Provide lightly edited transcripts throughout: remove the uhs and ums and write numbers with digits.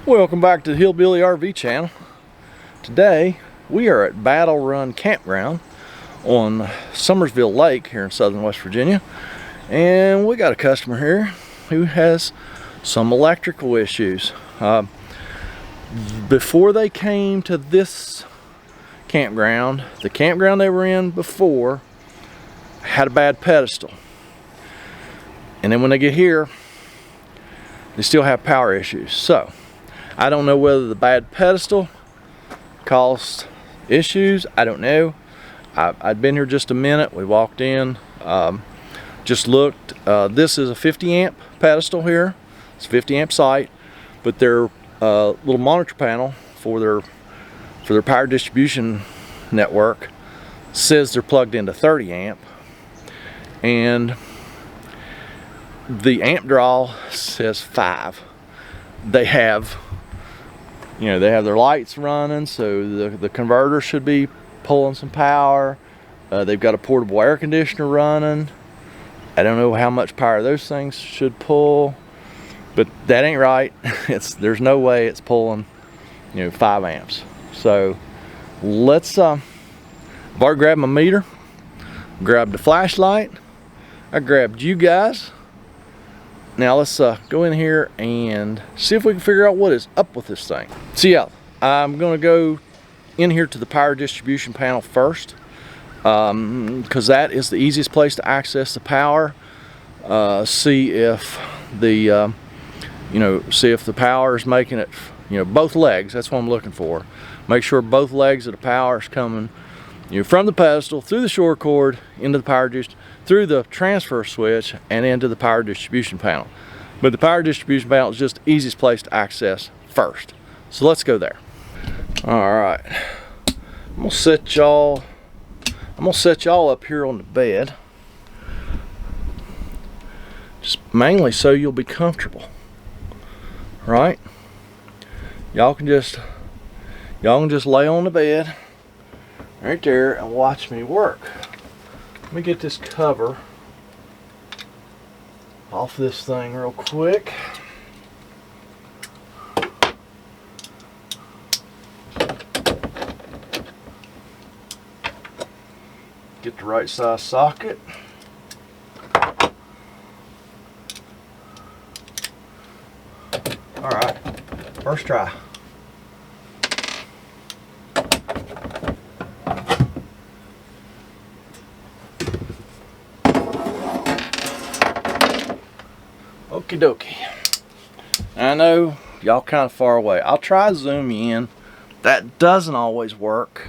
Welcome back to the Hillbilly RV channel. Today we are at Pedestal Campground on Summersville Lake here in southern West Virginia, and we got a customer here who has some electrical issues. Before they came to this campground, the campground they were in before had a bad pedestal, and then when they get here they still have power issues. So I don't know whether the bad pedestal caused issues. I don't know. I'd been here just a minute. We walked in, just looked. This is a 50 amp pedestal here. It's a 50 amp site, but their little monitor panel for their power distribution network says they're plugged into 30 amp, and the amp draw says 5. They have their lights running, so the converter should be pulling some power. They've got a portable air conditioner running. I don't know how much power those things should pull, but that ain't right. There's no way it's pulling 5 amps. So let's I've already grabbed my meter, grabbed the flashlight, I grabbed you guys. Now let's go in here and see if we can figure out what is up with this thing. So yeah, I'm gonna go in here to the power distribution panel first, because that is the easiest place to access the power. See if the power is making it, both legs. That's what I'm looking for. Make sure both legs of the power is coming from the pedestal through the shore cord into the power through the transfer switch and into the power distribution panel. But the power distribution panel is just the easiest place to access first. So let's go there. All right, I'm gonna set y'all up here on the bed, just mainly so you'll be comfortable, right? Y'all can just lay on the bed right there and watch me work. Let me get this cover off this thing real quick. Get the right size socket. All right, first try. Okie dokie. I know y'all kind of far away. I'll try to zoom you in. That doesn't always work.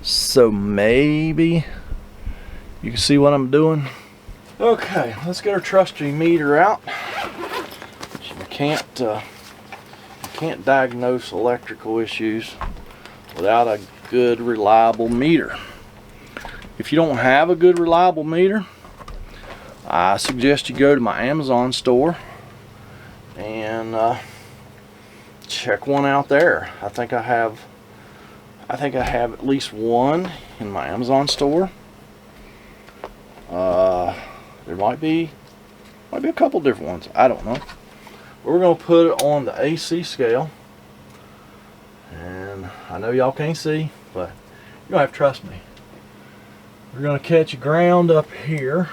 So maybe you can see what I'm doing. Okay, let's get our trusty meter out. You can't diagnose electrical issues without a good, reliable meter. If you don't have a good, reliable meter, I suggest you go to my Amazon store and check one out there. I think I have at least one in my Amazon store. There might be a couple different ones. I don't know. We're gonna put it on the AC scale, and I know y'all can't see, but you're gonna have to trust me. We're going to catch a ground up here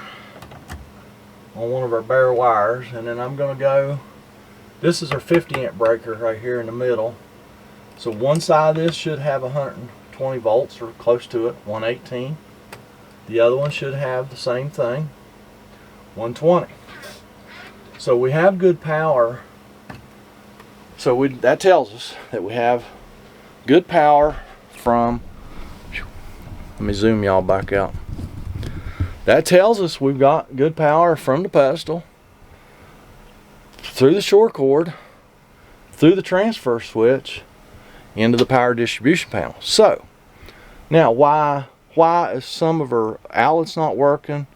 on one of our bare wires, and then I'm going to go, this is our 50 amp breaker right here in the middle. So one side of this should have 120 volts or close to it, 118. The other one should have the same thing, 120. So we have good power. So that tells us that we have good power from, let me zoom y'all back out. That tells us we've got good power from the pedestal, through the shore cord, through the transfer switch, into the power distribution panel. So, now why is some of our outlets not working?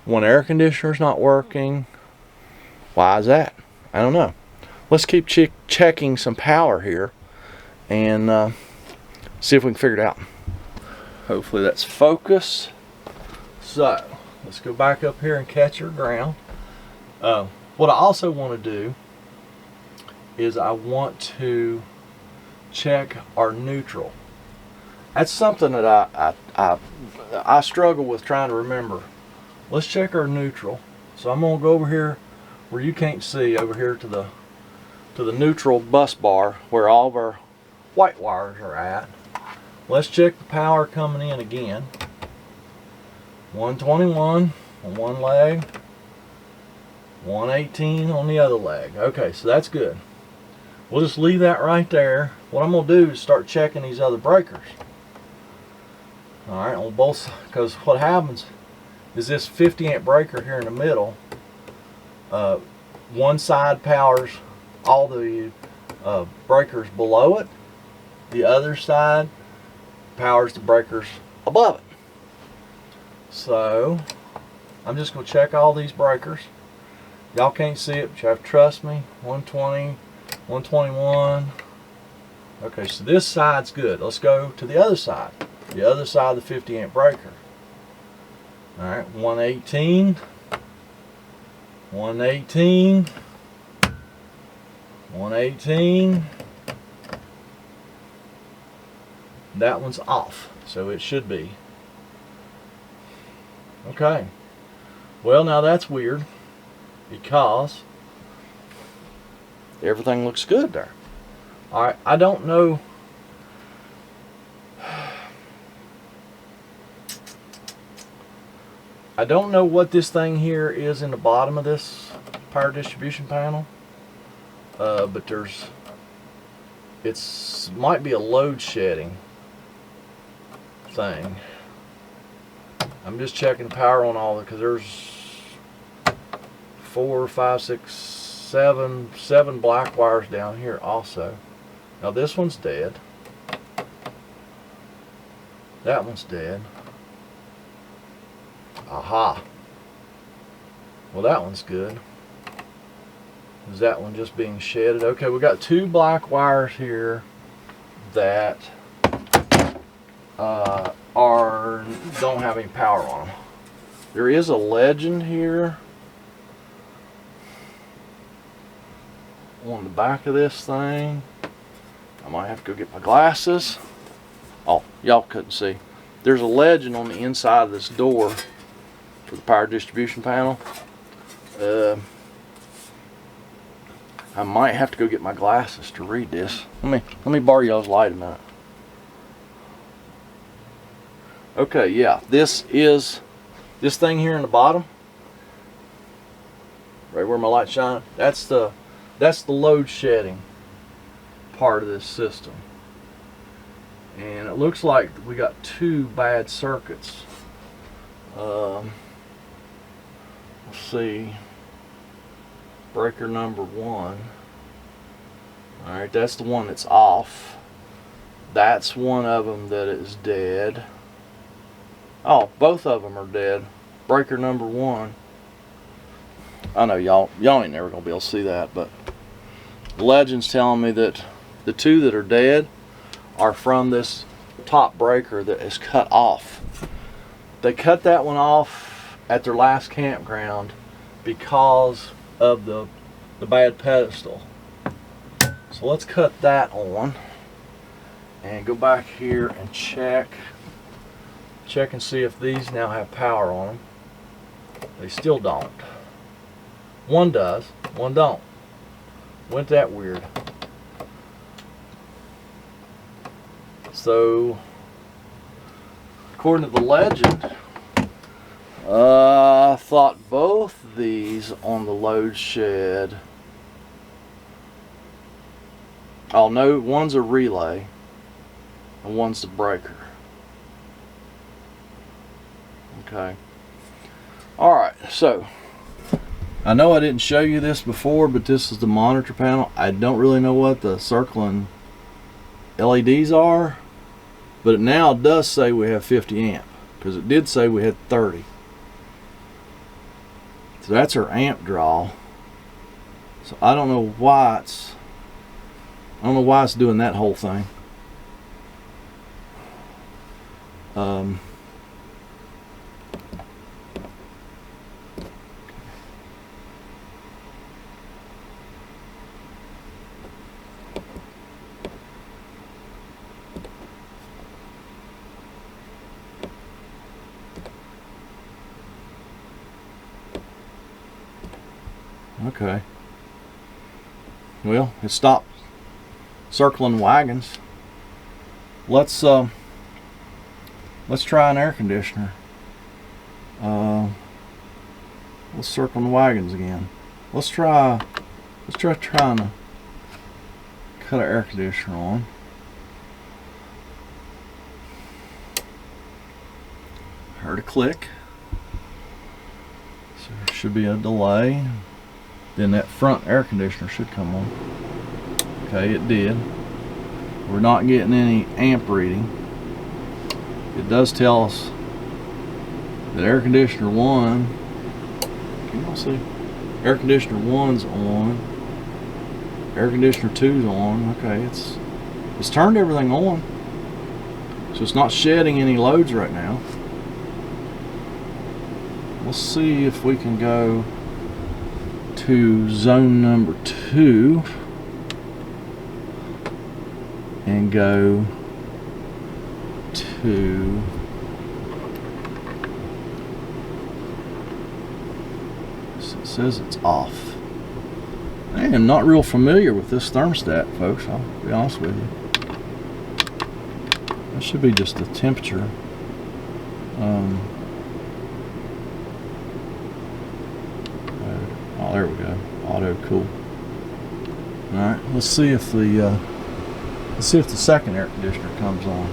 One air conditioner's not working. Why is that? I don't know. Let's keep checking some power here and see if we can figure it out. Hopefully that's focus. So let's go back up here and catch our ground. What What I also want to do is I want to check our neutral. That's something that I struggle with trying to remember. Let's check our neutral. So I'm gonna go over here where you can't see, over here to the neutral bus bar where all of our white wires are at. Let's check the power coming in again. 121 on one leg, 118 on the other leg. Okay, so that's good. We'll just leave that right there. What I'm gonna do is start checking these other breakers. All right, on both, because what happens is this 50 amp breaker here in the middle, one side powers all the breakers below it. The other side powers the breakers above it. So I'm just going to check all these breakers. Y'all can't see it, but you have to trust me. 120, 121. Okay, so this side's good. Let's go to the other side. The other side of the 50 amp breaker. All right, 118, 118, 118. That one's off, so it should be. Okay. Well, now that's weird because everything looks good there. All right, I don't know. I don't know what this thing here is in the bottom of this power distribution panel, but might be a load shedding thing. I'm just checking power on all of it because there's 4, 5, 6, 7 black wires down here also. Now this one's dead. That one's dead. Aha. Well, that one's good. Is that one just being shedded? Okay, we got 2 black wires here that don't have any power on them. There is a legend here on the back of this thing. I might have to go get my glasses. Oh, y'all couldn't see. There's a legend on the inside of this door for the power distribution panel. I might have to go get my glasses to read this. Let me borrow y'all's light a minute. Okay, yeah, this thing here in the bottom, right where my light's shining, that's the load shedding part of this system. And it looks like we got 2 bad circuits. Let's see, breaker number 1. All right, that's the one that's off. That's one of them that is dead. Oh, both of them are dead. Breaker number 1. I know y'all ain't never gonna be able to see that, but the legend's telling me that the 2 that are dead are from this top breaker that is cut off. They cut that one off at their last campground because of the bad pedestal. So let's cut that on and go back here and check and see if these now have power on them. They still don't. One does, one don't. Wasn't that weird? So, according to the legend, I thought both these on the load shed. Oh no, one's a relay and one's the breaker. Okay. Alright, so I know I didn't show you this before, but this is the monitor panel. I don't really know what the circling LEDs are, but it now does say we have 50 amp because it did say we had 30. So that's our amp draw. So I don't know why it's doing that whole thing. Okay. Well, it stopped circling wagons. Let's try an air conditioner. Let's circle the wagons again. Let's try trying to cut our air conditioner on. Heard a click. So there should be a delay. Then that front air conditioner should come on. Okay, it did. We're not getting any amp reading. It does tell us that air conditioner 1, can y'all see? Air conditioner 1's on. Air conditioner 2's on. Okay, it's turned everything on. So it's not shedding any loads right now. Let's see if we can go to zone number 2 and go to it says it's off. I am not real familiar with this thermostat, folks, I'll be honest with you. That should be just the temperature. Oh, there we go. Auto cool. Alright, let's see if the second air conditioner comes on.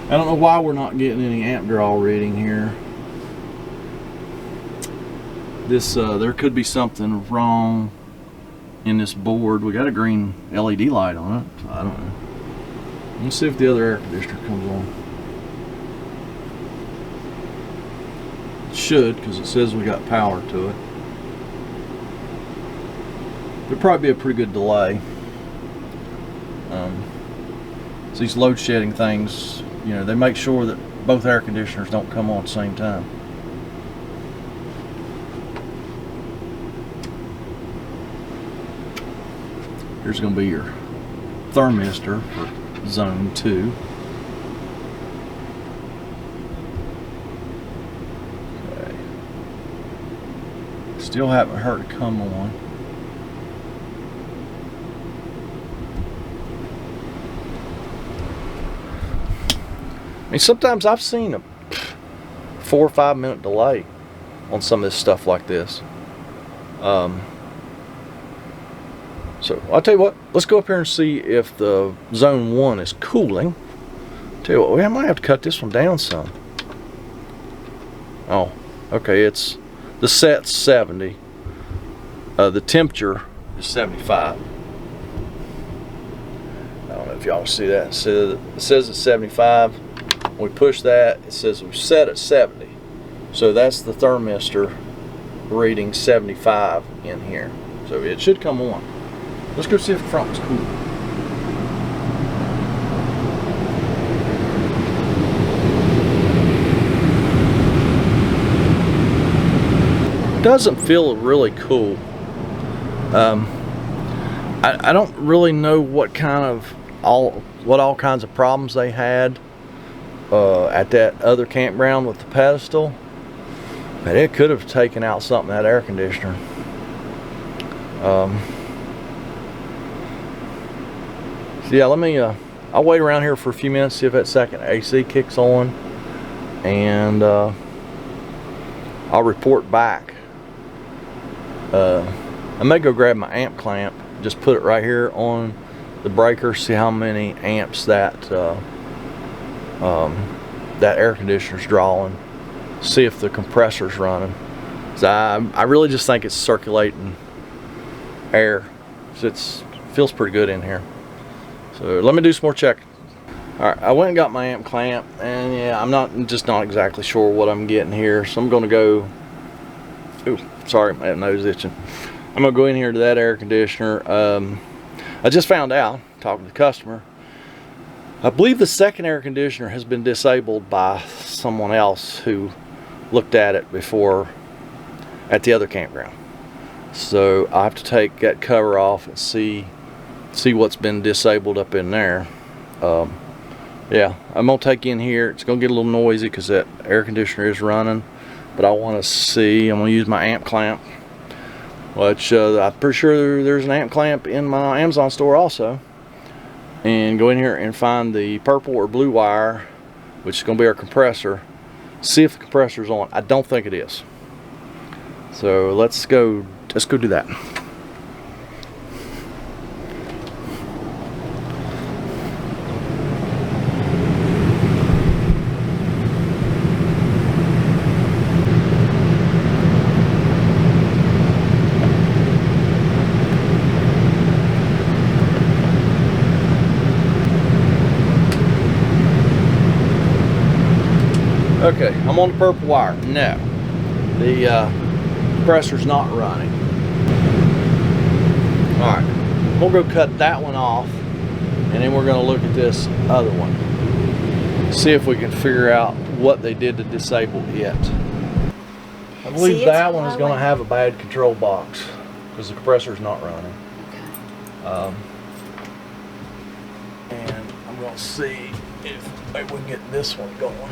I don't know why we're not getting any amp draw reading here. This there could be something wrong in this board. We got a green LED light on it. So I don't know. Let's see if the other air conditioner comes on. It should, because it says we got power to it. There'll probably be a pretty good delay. So these load shedding things, you know, they make sure that both air conditioners don't come on at the same time. Here's going to be your thermistor for zone 2. Okay. Still haven't heard it come on. I mean, sometimes I've seen a 4 or 5 minute delay on some of this stuff like this. So I'll tell you what, let's go up here and see if the zone 1 is cooling. Tell you what, I might have to cut this one down some. Oh, okay, it's the set's 70. The temperature is 75. I don't know if y'all see that. It says it's 75. When we push that, it says we set at 70. So that's the thermistor reading 75 in here. So it should come on. Let's go see if the front is cool. Doesn't feel really cool. I don't really know what kind of all kinds of problems they had at that other campground with the pedestal, but it could have taken out something in that air conditioner. So yeah, let me I'll wait around here for a few minutes, see if that second AC kicks on, and I'll report back. I may go grab my amp clamp, just put it right here on the breaker, see how many amps that that air conditioner's drawing, see if the compressor's running. So I really just think it's circulating air. So it feels pretty good in here. So let me do some more checking. Alright, I went and got my amp clamp, and yeah, I'm just not exactly sure what I'm getting here. So I'm gonna go, ooh, sorry, my nose itching. I'm gonna go in here to that air conditioner. I just found out, talking to the customer, I believe the second air conditioner has been disabled by someone else who looked at it before at the other campground. So I have to take that cover off and see what's been disabled up in there. Yeah, I'm gonna take in here. It's gonna get a little noisy because that air conditioner is running, but I want to see. I'm gonna use my amp clamp which I'm pretty sure there's an amp clamp in my Amazon store also. And go in here and find the purple or blue wire, which is going to be our compressor. See if the compressor's on. I don't think it is. So let's go do that. Okay, I'm on the purple wire. No, the compressor's not running. All right, we'll go cut that one off, and then we're going to look at this other one. See if we can figure out what they did to disable it. I believe that one is going to have a bad control box because the compressor's not running. And I'm going to see if maybe we can get this one going.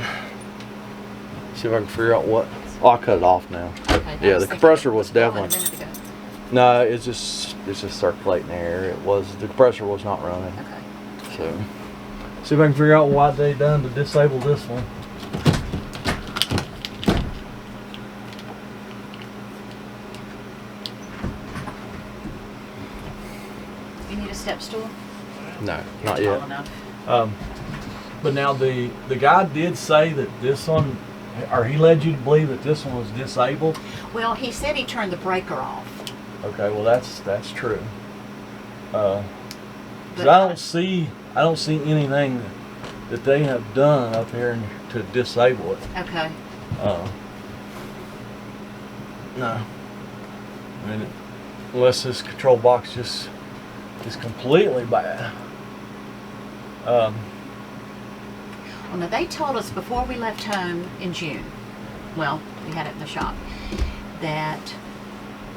See if I can figure out what. Oh, I cut it off now. Okay, yeah, the compressor was definitely. No, it's just circulating air. The compressor was not running. Okay. So, see if I can figure out what they done to disable this one. You need a step stool? No, not yet. But now the guy did say that this one. Or he led you to believe that this one was disabled? Well, he said he turned the breaker off. Okay, well that's true. But I don't see anything that they have done up here to disable it. Okay. No. I mean, unless this control box just is completely bad. Well, now they told us before we left home in June, well, we had it in the shop, that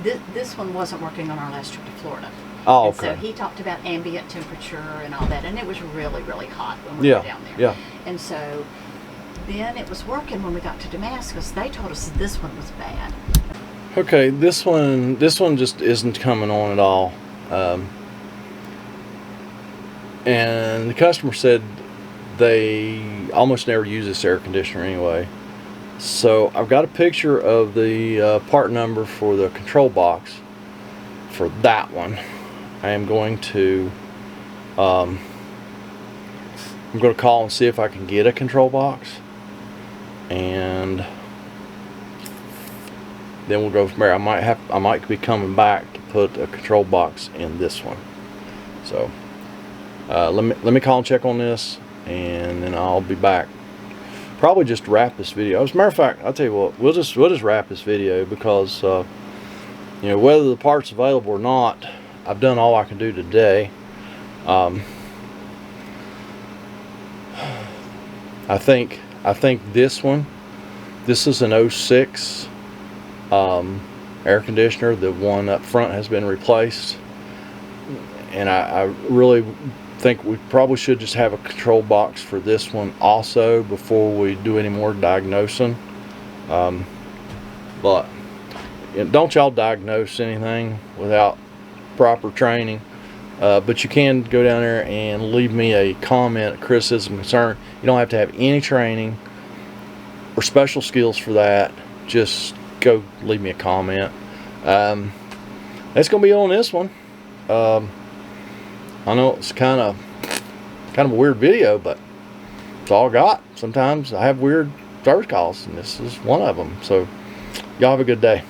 this one wasn't working on our last trip to Florida. Oh, okay. And so he talked about ambient temperature and all that, and it was really, really hot when we were down there. Yeah. And so then it was working when we got to Damascus. They told us that this one was bad. Okay, this one just isn't coming on at all. And the customer said they almost never use this air conditioner anyway. So I've got a picture of the part number for the control box for that one. I am going to call and see if I can get a control box, and then we'll go from there. I might be coming back to put a control box in this one. So let me call and check on this, and then I'll be back. Probably just wrap this video. As a matter of fact, I'll tell you what, we'll just wrap this video because you know, whether the part's available or not, I've done all I can do today. I think this is an 06 air conditioner. The one up front has been replaced, and I really think we probably should just have a control box for this one also before we do any more diagnosing. But don't y'all diagnose anything without proper training. But you can go down there and leave me a comment, a criticism, concern. You don't have to have any training or special skills for that. Just go leave me a comment. That's gonna be on this one. I know it's kind of a weird video, but it's all I got. Sometimes I have weird service calls, and this is one of them. So y'all have a good day.